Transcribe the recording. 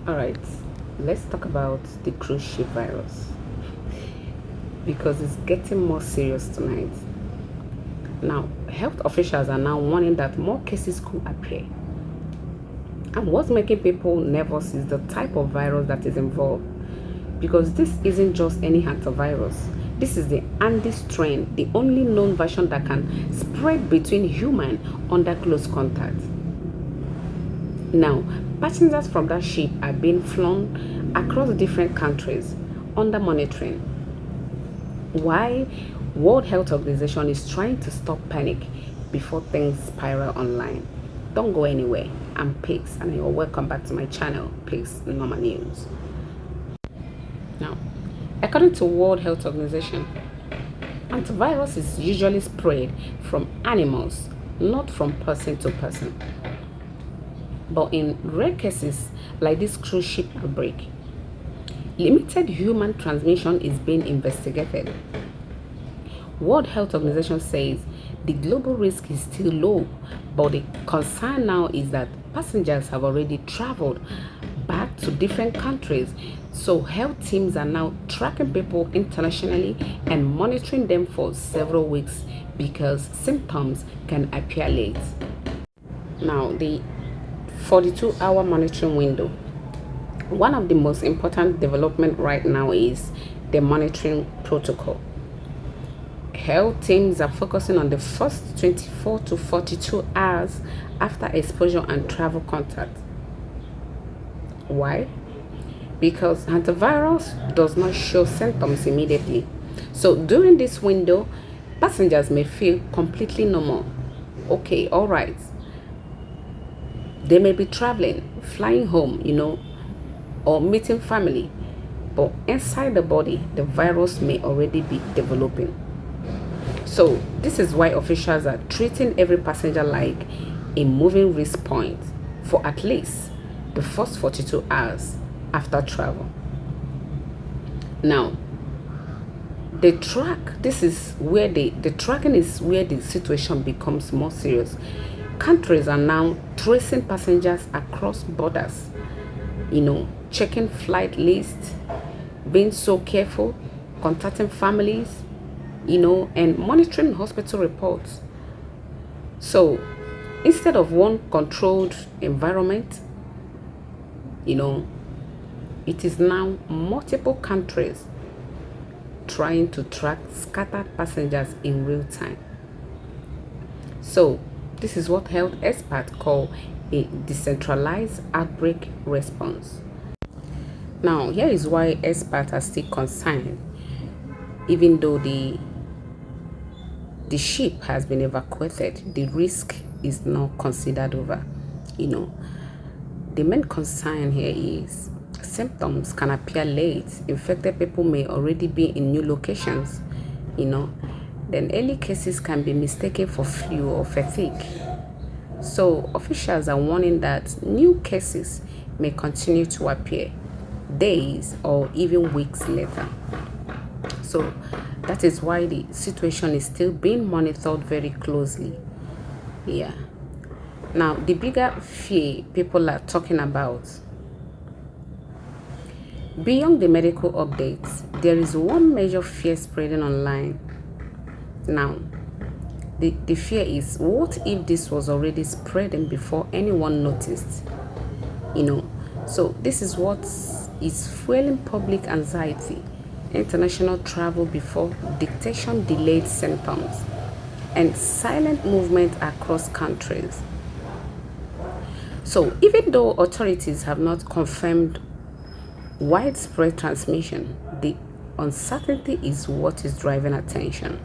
Alright, let's talk about the cruise ship virus because it's getting more serious tonight. Now, health officials are now warning that more cases could appear. And what's making people nervous is the type of virus that is involved, because this isn't just any hantavirus. This is the Andes strain, the only known version that can spread between human under close contact. Now, passengers from that ship are being flown across different countries under monitoring. Why? World Health Organization is trying to stop panic before things spiral online. Don't go anywhere. I'm Pix and you're welcome back to my channel, Pix Normal News. Now, according to World Health Organization, antivirus is usually spread from animals, not from person to person. But in rare cases like this cruise ship outbreak, limited human transmission is being investigated. World Health Organization says the global risk is still low, but the concern now is that passengers have already traveled back to different countries. So health teams are now tracking people internationally and monitoring them for several weeks because symptoms can appear late. Now, the 42-hour monitoring window. One of the most important development right now is the monitoring protocol. Health teams are focusing on the first 24 to 42 hours after exposure and travel contact. Why? Because hantavirus does not show symptoms immediately. So during this window, passengers may feel completely normal. Okay, all right. They may be traveling, flying home, or meeting family, but inside the body, the virus may already be developing. So this is why officials are treating every passenger like a moving risk point for at least the first 42 hours after travel. Now, the tracking is where the situation becomes more serious. Countries are now tracing passengers across borders, checking flight lists, being so careful, contacting families, and monitoring hospital reports. So instead of one controlled environment, it is now multiple countries trying to track scattered passengers in real time. So this is what health experts call a decentralized outbreak response. Now, here is why experts are still concerned, even though the ship has been evacuated, the risk is not considered over. The main concern here is symptoms can appear late. Infected people may already be in new locations, then early cases can be mistaken for flu or fatigue. So officials are warning that new cases may continue to appear days or even weeks later. So that is why the situation is still being monitored very closely. Yeah. Now, the bigger fear people are talking about, beyond the medical updates, there is one major fear spreading online. Now, the fear is, what if this was already spreading before anyone noticed? So this is what is fueling public anxiety. International travel before detection, delayed symptoms, and silent movement across countries. So even though authorities have not confirmed widespread transmission, the uncertainty is what is driving attention.